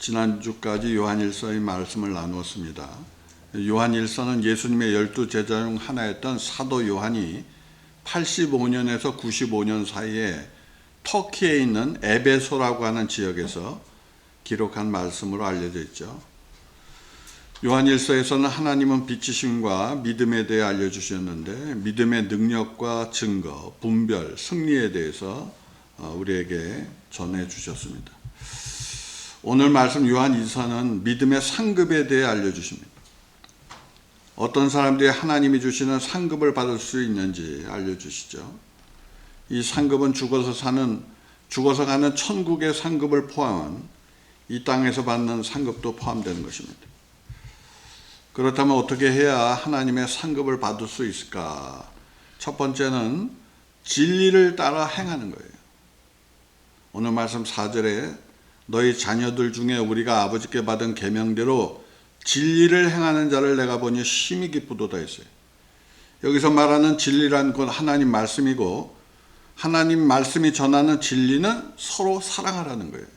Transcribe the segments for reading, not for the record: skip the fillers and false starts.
지난주까지 요한일서의 말씀을 나누었습니다. 요한일서는 예수님의 12제자 중 하나였던 사도 요한이 85년에서 95년 사이에 터키에 있는 에베소라고 하는 지역에서 기록한 말씀으로 알려져 있죠. 요한일서에서는 하나님은 빛이심과 믿음에 대해 알려주셨는데 믿음의 능력과 증거, 분별, 승리에 대해서 우리에게 전해주셨습니다. 오늘 말씀 요한일서는 믿음의 상급에 대해 알려주십니다. 어떤 사람들이 하나님이 주시는 상급을 받을 수 있는지 알려주시죠. 이 상급은 죽어서 가는 천국의 상급을 포함한 이 땅에서 받는 상급도 포함되는 것입니다. 그렇다면 어떻게 해야 하나님의 상급을 받을 수 있을까? 첫 번째는 진리를 따라 행하는 거예요. 오늘 말씀 4절에 너희 자녀들 중에 우리가 아버지께 받은 계명대로 진리를 행하는 자를 내가 보니 심히 기쁘도다 했어요. 여기서 말하는 진리란 건 하나님 말씀이고 하나님 말씀이 전하는 진리는 서로 사랑하라는 거예요.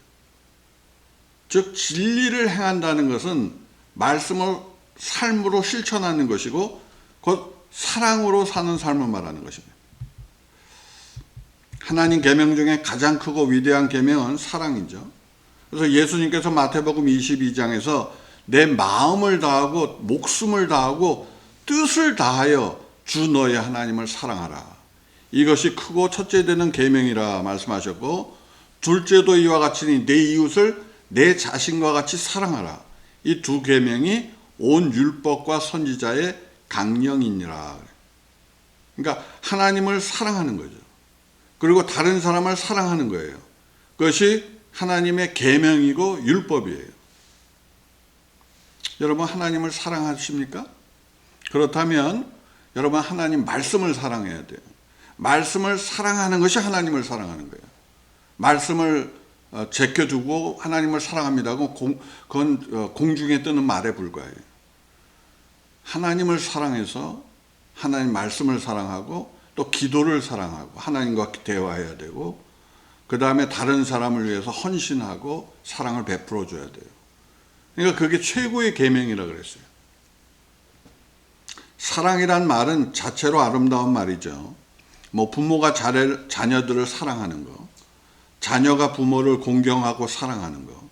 즉 진리를 행한다는 것은 말씀을 삶으로 실천하는 것이고 곧 사랑으로 사는 삶을 말하는 것입니다. 하나님 계명 중에 가장 크고 위대한 계명은 사랑이죠. 그래서 예수님께서 마태복음 22장에서 내 마음을 다하고 목숨을 다하고 뜻을 다하여 주 너의 하나님을 사랑하라. 이것이 크고 첫째 되는 계명이라 말씀하셨고 둘째도 이와 같으니 내 이웃을 내 자신과 같이 사랑하라. 이 두 계명이 온 율법과 선지자의 강령이니라. 그러니까 하나님을 사랑하는 거죠. 그리고 다른 사람을 사랑하는 거예요. 그것이 하나님의 계명이고 율법이에요. 여러분 하나님을 사랑하십니까? 그렇다면 여러분 하나님 말씀을 사랑해야 돼요. 말씀을 사랑하는 것이 하나님을 사랑하는 거예요. 말씀을 제껴두고 하나님을 사랑합니다. 그건 공중에 뜨는 말에 불과해요. 하나님을 사랑해서 하나님 말씀을 사랑하고 또 기도를 사랑하고 하나님과 대화해야 되고 그 다음에 다른 사람을 위해서 헌신하고 사랑을 베풀어 줘야 돼요. 그러니까 그게 최고의 계명이라 그랬어요. 사랑이란 말은 자체로 아름다운 말이죠. 부모가 자녀들을 사랑하는 거, 자녀가 부모를 공경하고 사랑하는 거,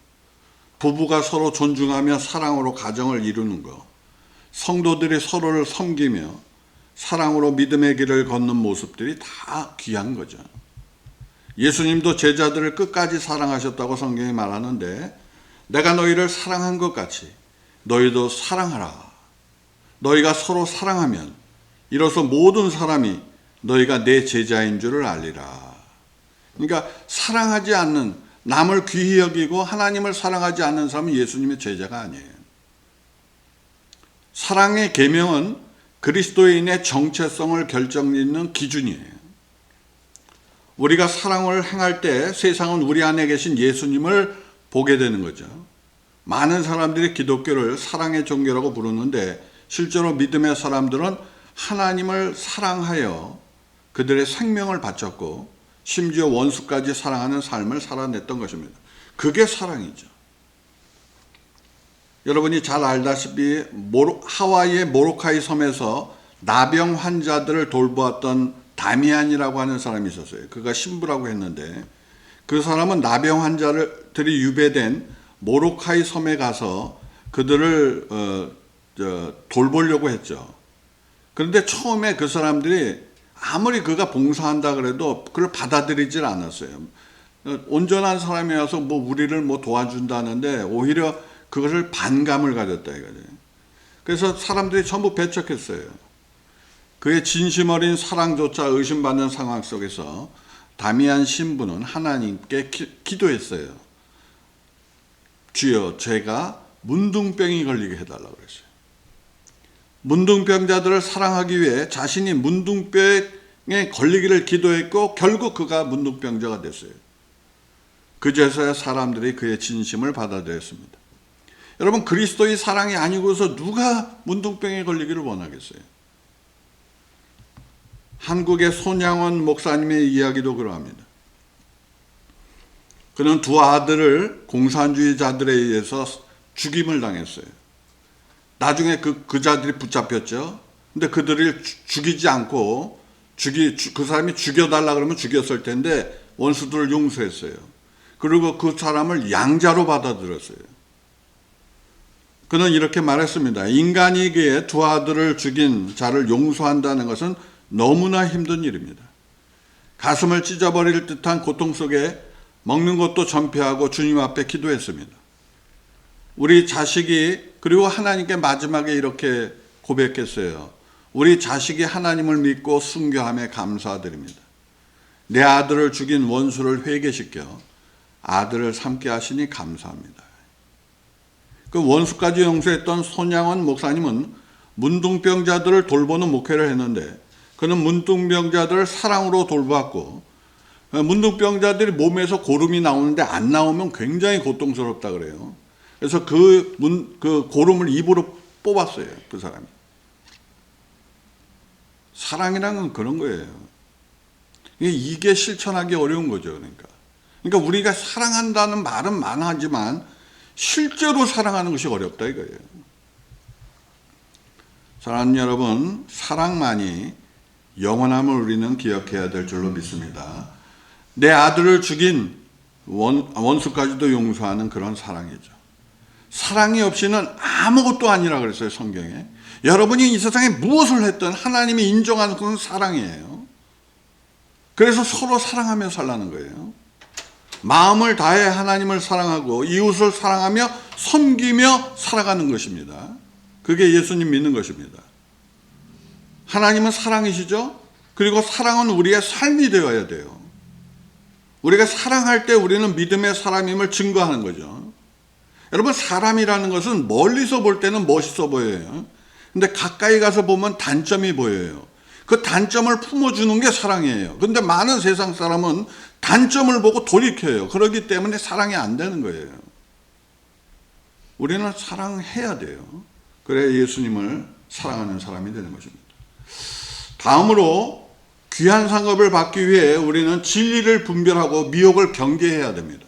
부부가 서로 존중하며 사랑으로 가정을 이루는 거, 성도들이 서로를 섬기며 사랑으로 믿음의 길을 걷는 모습들이 다 귀한 거죠. 예수님도 제자들을 끝까지 사랑하셨다고 성경이 말하는데 내가 너희를 사랑한 것 같이 너희도 사랑하라. 너희가 서로 사랑하면 이로써 모든 사람이 너희가 내 제자인 줄을 알리라. 그러니까 사랑하지 않는, 남을 귀히 여기고 하나님을 사랑하지 않는 사람은 예수님의 제자가 아니에요. 사랑의 계명은 그리스도인의 정체성을 결정짓는 기준이에요. 우리가 사랑을 행할 때 세상은 우리 안에 계신 예수님을 보게 되는 거죠. 많은 사람들이 기독교를 사랑의 종교라고 부르는데 실제로 믿음의 사람들은 하나님을 사랑하여 그들의 생명을 바쳤고 심지어 원수까지 사랑하는 삶을 살아냈던 것입니다. 그게 사랑이죠. 여러분이 잘 알다시피 하와이의 모로카이 섬에서 나병 환자들을 돌보았던 다미안이라고 하는 사람이 있었어요. 그가 신부라고 했는데 그 사람은 나병 환자들이 유배된 모로카이 섬에 가서 그들을 돌보려고 했죠. 그런데 처음에 그 사람들이 아무리 그가 봉사한다 그래도 그걸 받아들이질 않았어요. 온전한 사람이 와서 우리를 도와준다는데 오히려 그것을 반감을 가졌다 이거죠. 그래서 사람들이 전부 배척했어요. 그의 진심 어린 사랑조차 의심받는 상황 속에서 다미안 신부는 하나님께 기도했어요. 주여, 제가 문둥병이 걸리게 해달라고 그랬어요. 문둥병자들을 사랑하기 위해 자신이 문둥병에 걸리기를 기도했고 결국 그가 문둥병자가 됐어요. 그제서야 사람들이 그의 진심을 받아들였습니다. 여러분, 그리스도의 사랑이 아니고서 누가 문둥병에 걸리기를 원하겠어요? 한국의 손양원 목사님의 이야기도 그러합니다. 그는 두 아들을 공산주의자들에 의해서 죽임을 당했어요. 나중에 그 자들이 붙잡혔죠. 근데 그들을 죽이지 않고 그 사람이 죽여달라 그러면 죽였을 텐데 원수들을 용서했어요. 그리고 그 사람을 양자로 받아들였어요. 그는 이렇게 말했습니다. 인간이기에 두 아들을 죽인 자를 용서한다는 것은 너무나 힘든 일입니다. 가슴을 찢어버릴 듯한 고통 속에 먹는 것도 전폐하고 주님 앞에 기도했습니다. 우리 자식이, 그리고 하나님께 마지막에 이렇게 고백했어요. 우리 자식이 하나님을 믿고 순교함에 감사드립니다. 내 아들을 죽인 원수를 회개시켜 아들을 삼게 하시니 감사합니다. 그 원수까지 용서했던 손양원 목사님은 문둥병자들을 돌보는 목회를 했는데, 그는 문둥병자들을 사랑으로 돌봤고, 문둥병자들이 몸에서 고름이 나오는데 안 나오면 굉장히 고통스럽다 그래요. 그래서 그 고름을 입으로 뽑았어요, 그 사람이. 사랑이라는 건 그런 거예요. 이게 실천하기 어려운 거죠. 그러니까 우리가 사랑한다는 말은 많아지만 실제로 사랑하는 것이 어렵다 이거예요. 사랑하는 여러분, 사랑만이 영원함을 우리는 기억해야 될 줄로 믿습니다. 내 아들을 죽인 원수까지도 용서하는 그런 사랑이죠. 사랑이 없이는 아무것도 아니라 그랬어요, 성경에. 여러분이 이 세상에 무엇을 했든 하나님이 인정하는 것은 사랑이에요. 그래서 서로 사랑하며 살라는 거예요. 마음을 다해 하나님을 사랑하고 이웃을 사랑하며 섬기며 살아가는 것입니다. 그게 예수님 믿는 것입니다. 하나님은 사랑이시죠? 그리고 사랑은 우리의 삶이 되어야 돼요. 우리가 사랑할 때 우리는 믿음의 사람임을 증거하는 거죠. 여러분, 사람이라는 것은 멀리서 볼 때는 멋있어 보여요. 근데 가까이 가서 보면 단점이 보여요. 그 단점을 품어주는 게 사랑이에요. 근데 많은 세상 사람은 단점을 보고 돌이켜요. 그렇기 때문에 사랑이 안 되는 거예요. 우리는 사랑해야 돼요. 그래야 예수님을 사랑하는 사람이 되는 것입니다. 다음으로 귀한 상급을 받기 위해 우리는 진리를 분별하고 미혹을 경계해야 됩니다.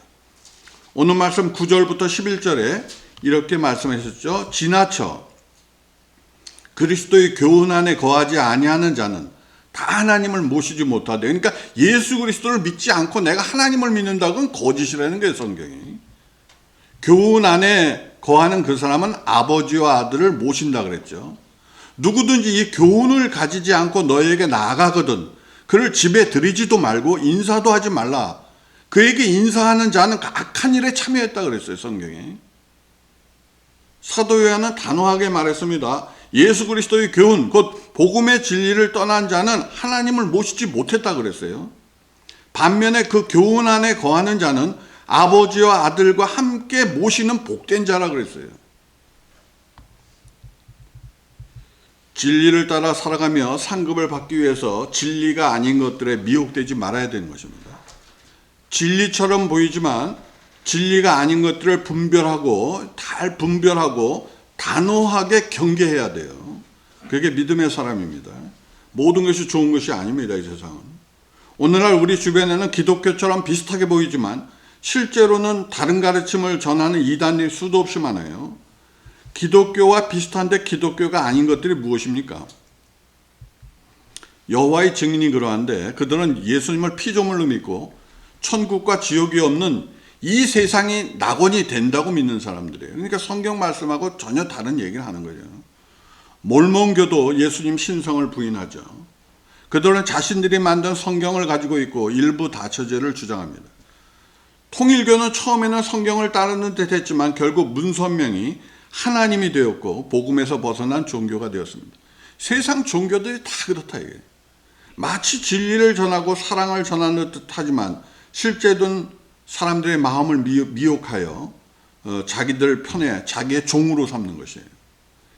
오늘 말씀 9절부터 11절에 이렇게 말씀하셨죠. 지나쳐 그리스도의 교훈 안에 거하지 아니하는 자는 다 하나님을 모시지 못하되. 그러니까 예수 그리스도를 믿지 않고 내가 하나님을 믿는다는 건 거짓이라는 거예요, 성경이. 교훈 안에 거하는 그 사람은 아버지와 아들을 모신다 그랬죠. 누구든지 이 교훈을 가지지 않고 너에게 나아가거든 그를 집에 들이지도 말고 인사도 하지 말라. 그에게 인사하는 자는 악한 일에 참여했다 그랬어요, 성경에. 사도 요한은 단호하게 말했습니다. 예수 그리스도의 교훈, 곧 복음의 진리를 떠난 자는 하나님을 모시지 못했다 그랬어요. 반면에 그 교훈 안에 거하는 자는 아버지와 아들과 함께 모시는 복된 자라 그랬어요. 진리를 따라 살아가며 상급을 받기 위해서 진리가 아닌 것들에 미혹되지 말아야 되는 것입니다. 진리처럼 보이지만 진리가 아닌 것들을 잘 분별하고 단호하게 경계해야 돼요. 그게 믿음의 사람입니다. 모든 것이 좋은 것이 아닙니다, 이 세상은. 오늘날 우리 주변에는 기독교처럼 비슷하게 보이지만 실제로는 다른 가르침을 전하는 이단들이 수도 없이 많아요. 기독교와 비슷한데 기독교가 아닌 것들이 무엇입니까? 여호와의 증인이 그러한데 그들은 예수님을 피조물로 믿고 천국과 지옥이 없는 이 세상이 낙원이 된다고 믿는 사람들이에요. 그러니까 성경 말씀하고 전혀 다른 얘기를 하는 거죠. 몰몬교도 예수님 신성을 부인하죠. 그들은 자신들이 만든 성경을 가지고 있고 일부 다처제를 주장합니다. 통일교는 처음에는 성경을 따르는 듯 했지만 결국 문선명이 하나님이 되었고 복음에서 벗어난 종교가 되었습니다. 세상 종교들이 다 그렇다 이게. 마치 진리를 전하고 사랑을 전하는 듯 하지만 실제는 사람들의 마음을 미혹하여 자기들 편에 자기의 종으로 삼는 것이에요.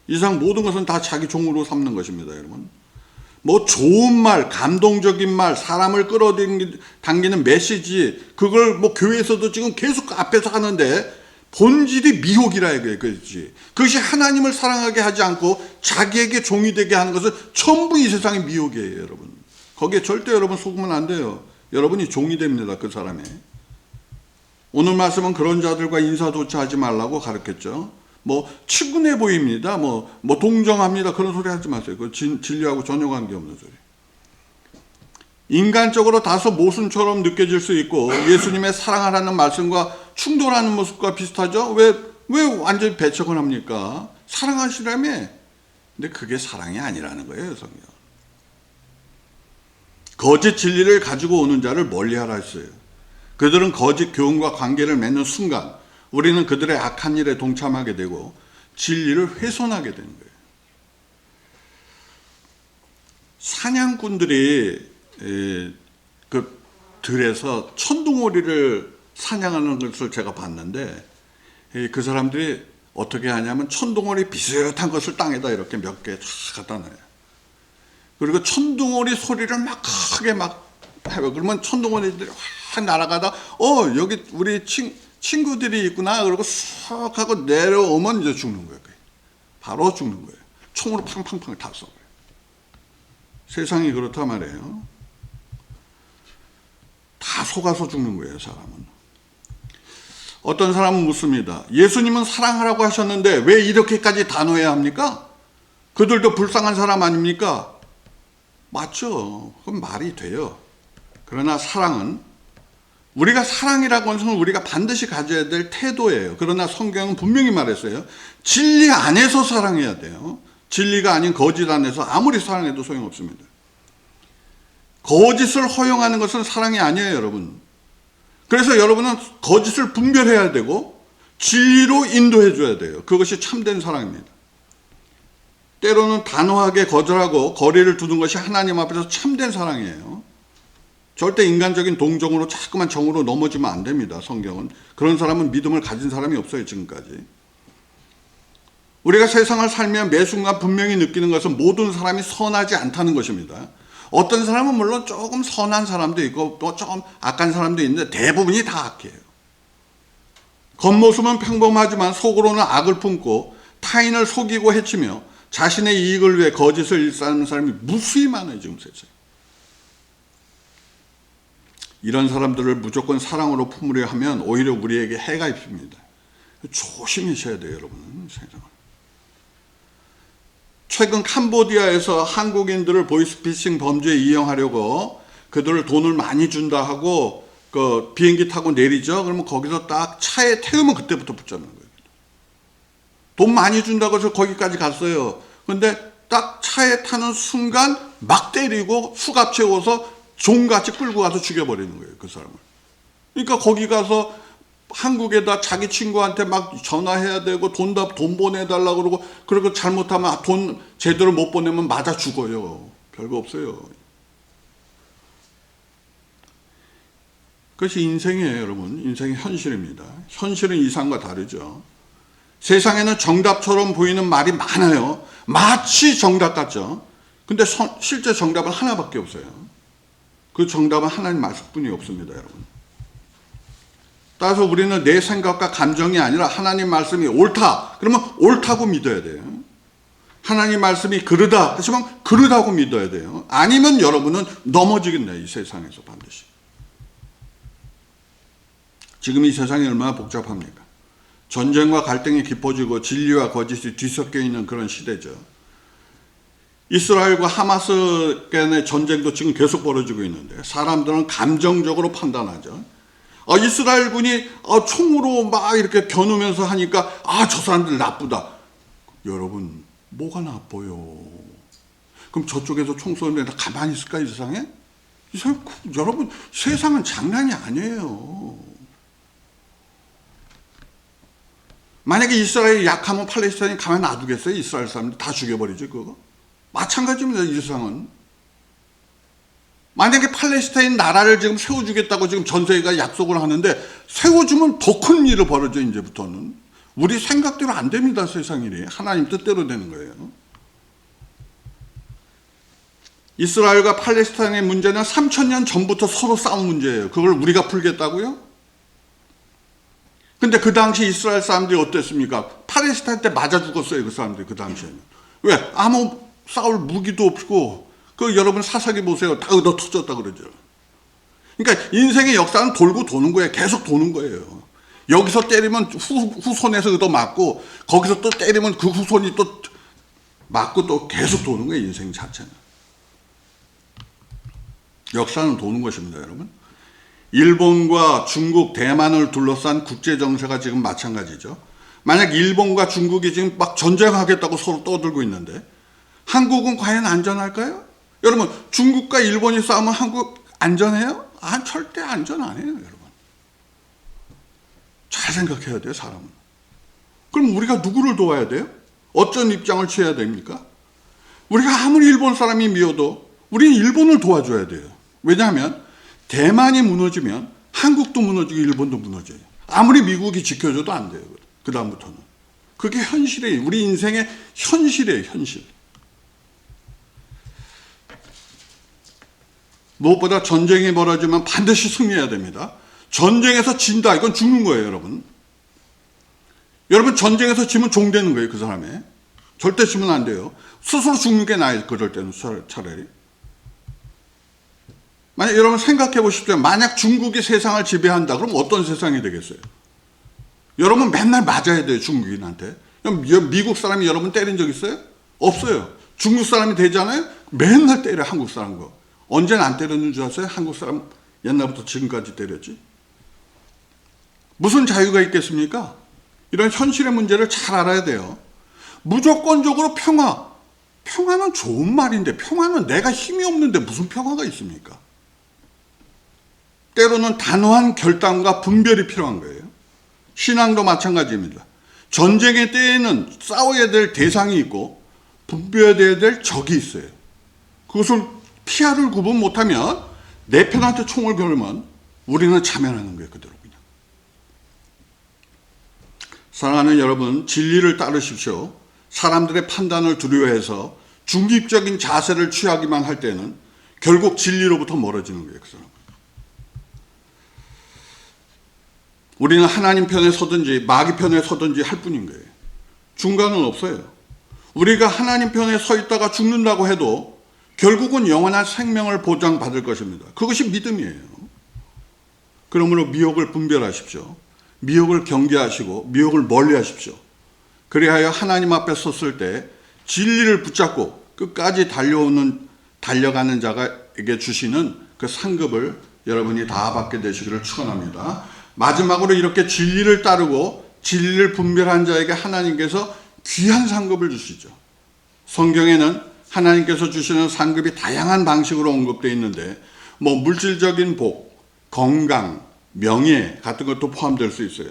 이 세상 모든 것은 다 자기 종으로 삼는 것입니다, 여러분. 뭐 좋은 말, 감동적인 말, 사람을 끌어당기는 메시지, 그걸 뭐 교회에서도 지금 계속 앞에서 하는데 본질이 미혹이라 이거예요. 그것이 하나님을 사랑하게 하지 않고 자기에게 종이 되게 하는 것은 전부 이 세상의 미혹이에요, 여러분. 거기에 절대 여러분 속으면 안 돼요. 여러분이 종이 됩니다, 그 사람의. 오늘 말씀은 그런 자들과 인사조차 하지 말라고 가르쳤죠. 뭐 친근해 보입니다. 뭐 동정합니다. 그런 소리 하지 마세요. 그 진리하고 전혀 관계없는 소리. 인간적으로 다소 모순처럼 느껴질 수 있고 예수님의 사랑하라는 말씀과 충돌하는 모습과 비슷하죠. 왜 완전히 배척을 합니까? 사랑하시라며. 근데 그게 사랑이 아니라는 거예요, 성경. 거짓 진리를 가지고 오는 자를 멀리하라 했어요. 그들은 거짓 교훈과 관계를 맺는 순간 우리는 그들의 악한 일에 동참하게 되고 진리를 훼손하게 되는 거예요. 사냥꾼들이 그 들에서 천둥오리를 사냥하는 것을 제가 봤는데 그 사람들이 어떻게 하냐면 천둥오리 비슷한 것을 땅에다 이렇게 몇 개 쫙 갖다 놔요. 그리고 천둥오리 소리를 막 크게 막 해요. 그러면 천둥오리들이 확 날아가다 여기 우리 친구들이 있구나 그러고 쑥 하고 내려오면 이제 죽는 거예요. 바로 죽는 거예요. 총으로 팡팡팡 다 쏘고요. 세상이 그렇단 말이에요. 다 속아서 죽는 거예요, 사람은. 어떤 사람은 묻습니다. 예수님은 사랑하라고 하셨는데 왜 이렇게까지 단호해야 합니까? 그들도 불쌍한 사람 아닙니까? 맞죠. 그건 말이 돼요. 그러나 사랑은 우리가 사랑이라고 하는 것은 우리가 반드시 가져야 될 태도예요. 그러나 성경은 분명히 말했어요. 진리 안에서 사랑해야 돼요. 진리가 아닌 거짓 안에서 아무리 사랑해도 소용없습니다. 거짓을 허용하는 것은 사랑이 아니에요, 여러분. 그래서 여러분은 거짓을 분별해야 되고 진리로 인도해 줘야 돼요. 그것이 참된 사랑입니다. 때로는 단호하게 거절하고 거리를 두는 것이 하나님 앞에서 참된 사랑이에요. 절대 인간적인 동정으로 자꾸만 정으로 넘어지면 안 됩니다. 성경은. 그런 사람은 믿음을 가진 사람이 없어요, 지금까지. 우리가 세상을 살면 매 순간 분명히 느끼는 것은 모든 사람이 선하지 않다는 것입니다. 어떤 사람은 물론 조금 선한 사람도 있고 또 조금 악한 사람도 있는데 대부분이 다 악해요. 겉모습은 평범하지만 속으로는 악을 품고 타인을 속이고 해치며 자신의 이익을 위해 거짓을 일삼는 사람이 무수히 많아요, 지금 세상에. 이런 사람들을 무조건 사랑으로 품으려 하면 오히려 우리에게 해가 입습니다. 조심하셔야 돼요, 여러분. 세상을. 최근 캄보디아에서 한국인들을 보이스피싱 범죄에 이용하려고 그들을 돈을 많이 준다 하고 그 비행기 타고 내리죠. 그러면 거기서 딱 차에 태우면 그때부터 붙잡는 거예요. 돈 많이 준다고 해서 거기까지 갔어요. 근데 딱 차에 타는 순간 막 때리고 수갑 채워서 종같이 끌고 가서 죽여버리는 거예요, 그 사람을. 그러니까 거기 가서 한국에다 자기 친구한테 막 전화해야 되고 돈 보내달라고 그러고, 그리고 잘못하면 돈 제대로 못 보내면 맞아 죽어요. 별거 없어요. 그것이 인생이에요, 여러분. 인생의 현실입니다. 현실은 이상과 다르죠. 세상에는 정답처럼 보이는 말이 많아요. 마치 정답 같죠. 근데 실제 정답은 하나밖에 없어요. 그 정답은 하나님 말씀뿐이 없습니다, 여러분. 따라서 우리는 내 생각과 감정이 아니라 하나님 말씀이 옳다. 그러면 옳다고 믿어야 돼요. 하나님 말씀이 그르다 하시면 그르다고 믿어야 돼요. 아니면 여러분은 넘어지겠네요, 이 세상에서 반드시. 지금 이 세상이 얼마나 복잡합니까? 전쟁과 갈등이 깊어지고 진리와 거짓이 뒤섞여 있는 그런 시대죠. 이스라엘과 하마스 간의 전쟁도 지금 계속 벌어지고 있는데 사람들은 감정적으로 판단하죠. 이스라엘군이 총으로 막 이렇게 겨누면서 하니까 저 사람들 나쁘다. 여러분, 뭐가 나빠요? 그럼 저쪽에서 총 쏘는데 다 가만히 있을까, 이 세상에? 여러분, 세상은 장난이 아니에요. 만약에 이스라엘이 약하면 팔레스타인이 가만 놔두겠어요? 이스라엘 사람들 다 죽여버리죠, 그거? 마찬가지입니다, 이 세상은. 만약에 팔레스타인 나라를 지금 세워주겠다고 지금 전 세계가 약속을 하는데 세워주면 더 큰 일을 벌어져, 이제부터는. 우리 생각대로 안 됩니다, 세상 일이. 하나님 뜻대로 되는 거예요. 이스라엘과 팔레스타인의 문제는 3000년 전부터 서로 싸운 문제예요. 그걸 우리가 풀겠다고요? 근데 그 당시 이스라엘 사람들이 어땠습니까? 팔레스타인 때 맞아 죽었어요, 그 사람들이 그 당시에는. 왜? 아무 싸울 무기도 없고, 여러분 사사기 보세요. 다 얻어 터졌다 그러죠. 그러니까 인생의 역사는 돌고 도는 거예요. 계속 도는 거예요. 여기서 때리면 후손에서 얻어맞고 거기서 또 때리면 그 후손이 또 맞고 또 계속 도는 거예요. 인생 자체는. 역사는 도는 것입니다, 여러분. 일본과 중국, 대만을 둘러싼 국제 정세가 지금 마찬가지죠. 만약 일본과 중국이 지금 막 전쟁하겠다고 서로 떠들고 있는데 한국은 과연 안전할까요? 여러분, 중국과 일본이 싸우면 한국 안전해요? 절대 안전 아니에요, 여러분. 잘 생각해야 돼요, 사람은. 그럼 우리가 누구를 도와야 돼요? 어떤 입장을 취해야 됩니까? 우리가 아무리 일본 사람이 미워도 우리는 일본을 도와줘야 돼요. 왜냐하면 대만이 무너지면 한국도 무너지고 일본도 무너져요. 아무리 미국이 지켜줘도 안 돼요. 그 다음부터는. 그게 현실이에요. 우리 인생의 현실이에요. 현실. 무엇보다 전쟁이 벌어지면 반드시 승리해야 됩니다. 전쟁에서 진다. 이건 죽는 거예요, 여러분. 여러분, 전쟁에서 지면 종되는 거예요, 그 사람이. 절대 지면 안 돼요. 스스로 죽는 게 나아요, 그럴 때는 차라리. 만약 여러분 생각해 보십시오. 만약 중국이 세상을 지배한다. 그럼 어떤 세상이 되겠어요? 여러분 맨날 맞아야 돼요, 중국인한테. 미국 사람이 여러분 때린 적 있어요? 없어요. 중국 사람이 되잖아요? 맨날 때려, 한국 사람 거. 언제는 안 때렸는 줄 아세요? 한국 사람 옛날부터 지금까지 때렸지. 무슨 자유가 있겠습니까? 이런 현실의 문제를 잘 알아야 돼요. 무조건적으로 평화. 평화는 좋은 말인데 평화는 내가 힘이 없는데 무슨 평화가 있습니까? 때로는 단호한 결단과 분별이 필요한 거예요. 신앙도 마찬가지입니다. 전쟁의 때에는 싸워야 될 대상이 있고 분별해야 될 적이 있어요. 그것을 피하를 구분 못하면 내 편한테 총을 겨누면 우리는 자멸하는 거예요. 그대로 그냥. 사랑하는 여러분, 진리를 따르십시오. 사람들의 판단을 두려워해서 중립적인 자세를 취하기만 할 때는 결국 진리로부터 멀어지는 거예요. 그 사람. 우리는 하나님 편에 서든지 마귀 편에 서든지 할 뿐인 거예요. 중간은 없어요. 우리가 하나님 편에 서 있다가 죽는다고 해도 결국은 영원한 생명을 보장받을 것입니다. 그것이 믿음이에요. 그러므로 미혹을 분별하십시오. 미혹을 경계하시고 미혹을 멀리하십시오. 그리하여 하나님 앞에 섰을 때 진리를 붙잡고 끝까지 달려가는 자에게 주시는 그 상급을 여러분이 다 받게 되시기를 축원합니다. 마지막으로 이렇게 진리를 따르고 진리를 분별한 자에게 하나님께서 귀한 상급을 주시죠. 성경에는 하나님께서 주시는 상급이 다양한 방식으로 언급되어 있는데 물질적인 복, 건강, 명예 같은 것도 포함될 수 있어요.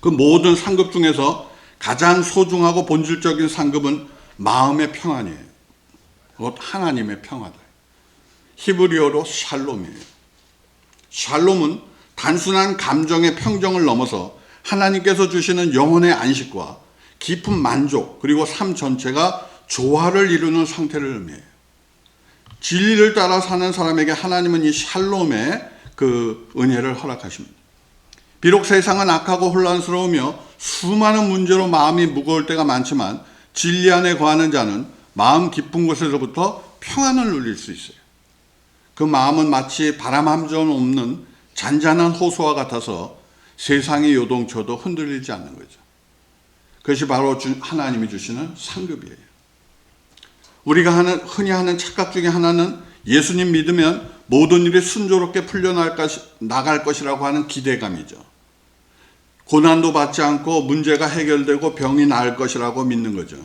그 모든 상급 중에서 가장 소중하고 본질적인 상급은 마음의 평안이에요. 그것 하나님의 평화다. 히브리어로 샬롬이에요. 샬롬은 단순한 감정의 평정을 넘어서 하나님께서 주시는 영혼의 안식과 깊은 만족 그리고 삶 전체가 조화를 이루는 상태를 의미해요. 진리를 따라 사는 사람에게 하나님은 이 샬롬의 그 은혜를 허락하십니다. 비록 세상은 악하고 혼란스러우며 수많은 문제로 마음이 무거울 때가 많지만 진리 안에 거하는 자는 마음 깊은 곳에서부터 평안을 누릴 수 있어요. 그 마음은 마치 바람 한 점 없는 잔잔한 호수와 같아서 세상의 요동쳐도 흔들리지 않는 거죠. 그것이 바로 하나님이 주시는 상급이에요. 우리가 흔히 하는 착각 중에 하나는 예수님 믿으면 모든 일이 순조롭게 풀려나갈 것이라고 하는 기대감이죠. 고난도 받지 않고 문제가 해결되고 병이 나을 것이라고 믿는 거죠.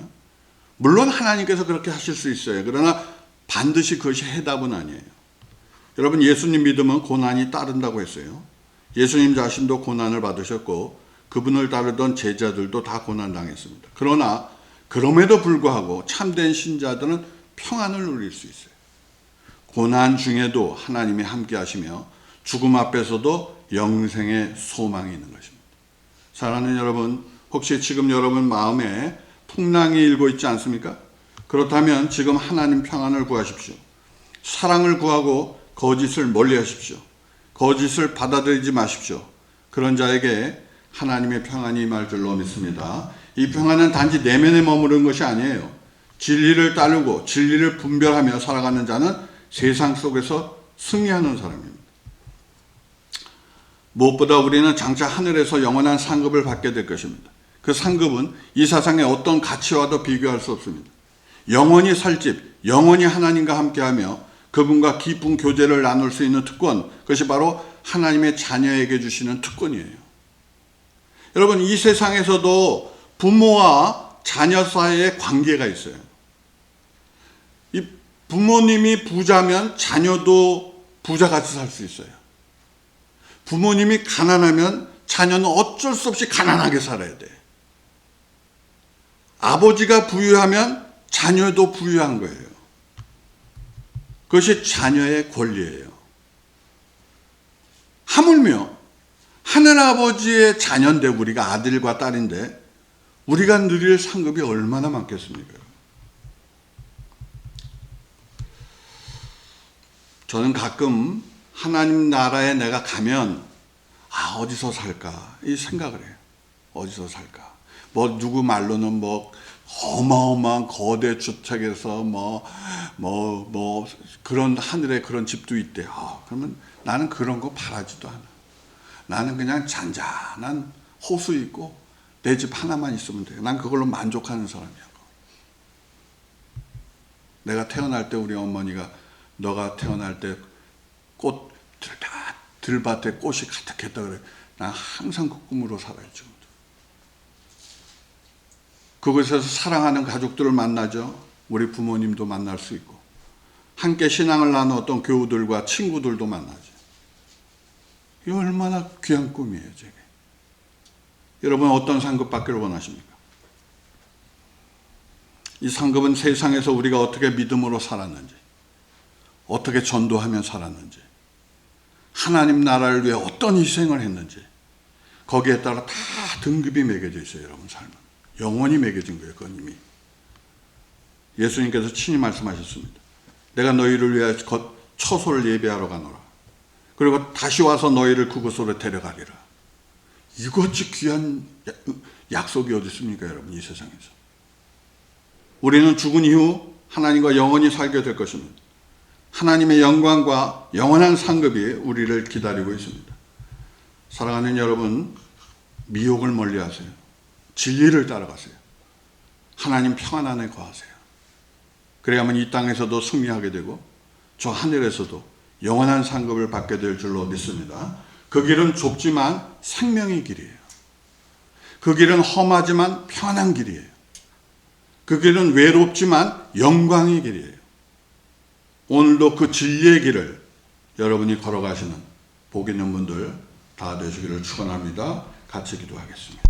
물론 하나님께서 그렇게 하실 수 있어요. 그러나 반드시 그것이 해답은 아니에요. 여러분, 예수님 믿으면 고난이 따른다고 했어요. 예수님 자신도 고난을 받으셨고 그분을 따르던 제자들도 다 고난 당했습니다. 그러나 그럼에도 불구하고 참된 신자들은 평안을 누릴 수 있어요. 고난 중에도 하나님이 함께 하시며 죽음 앞에서도 영생의 소망이 있는 것입니다. 사랑하는 여러분, 혹시 지금 여러분 마음에 풍랑이 일고 있지 않습니까? 그렇다면 지금 하나님 평안을 구하십시오. 사랑을 구하고 거짓을 멀리하십시오. 거짓을 받아들이지 마십시오. 그런 자에게 하나님의 평안이 임할 줄로 믿습니다. 이 평안은 단지 내면에 머무르는 것이 아니에요. 진리를 따르고 진리를 분별하며 살아가는 자는 세상 속에서 승리하는 사람입니다. 무엇보다 우리는 장차 하늘에서 영원한 상급을 받게 될 것입니다. 그 상급은 이 세상의 어떤 가치와도 비교할 수 없습니다. 영원히 살 집, 영원히 하나님과 함께하며 그분과 깊은 교제를 나눌 수 있는 특권, 그것이 바로 하나님의 자녀에게 주시는 특권이에요. 여러분, 이 세상에서도 부모와 자녀 사이에 관계가 있어요. 이 부모님이 부자면 자녀도 부자같이 살 수 있어요. 부모님이 가난하면 자녀는 어쩔 수 없이 가난하게 살아야 돼. 아버지가 부유하면 자녀도 부유한 거예요. 그것이 자녀의 권리예요. 하물며 하늘아버지의 자녀인데, 우리가 아들과 딸인데 우리가 누릴 상급이 얼마나 많겠습니까? 저는 가끔 하나님 나라에 내가 가면 어디서 살까 이 생각을 해요. 어디서 살까? 뭐 누구 말로는 뭐 어마어마한 거대 주택에서 그런 하늘에 그런 집도 있대. 그러면 나는 그런 거 바라지도 않아. 나는 그냥 잔잔한 호수 있고 내 집 하나만 있으면 돼. 난 그걸로 만족하는 사람이야. 내가 태어날 때 우리 어머니가 너가 태어날 때 꽃 들밭에 꽃이 가득했다 그래. 난 항상 그 꿈으로 살아야죠. 그곳에서 사랑하는 가족들을 만나죠. 우리 부모님도 만날 수 있고 함께 신앙을 나누었던 교우들과 친구들도 만나죠. 이 얼마나 귀한 꿈이에요, 제게. 여러분, 어떤 상급 받기를 원하십니까? 이 상급은 세상에서 우리가 어떻게 믿음으로 살았는지, 어떻게 전도하며 살았는지, 하나님 나라를 위해 어떤 희생을 했는지, 거기에 따라 다 등급이 매겨져 있어요. 여러분 삶은 영원히 매겨진 거예요. 그건 이미 예수님께서 친히 말씀하셨습니다. 내가 너희를 위해 처소를 예배하러 가노라. 그리고 다시 와서 너희를 그곳으로 데려가리라. 이것이 귀한 약속이 어디 있습니까, 여러분? 이 세상에서 우리는 죽은 이후 하나님과 영원히 살게 될 것입니다. 하나님의 영광과 영원한 상급이 우리를 기다리고 있습니다. 사랑하는 여러분, 미혹을 멀리하세요. 진리를 따라가세요. 하나님 평안 안에 거하세요. 그래야만 이 땅에서도 승리하게 되고 저 하늘에서도 영원한 상급을 받게 될 줄로 믿습니다. 그 길은 좁지만 생명의 길이에요. 그 길은 험하지만 편한 길이에요. 그 길은 외롭지만 영광의 길이에요. 오늘도 그 진리의 길을 여러분이 걸어가시는 복 있는 분들 다 되시기를 축원합니다. 같이 기도하겠습니다.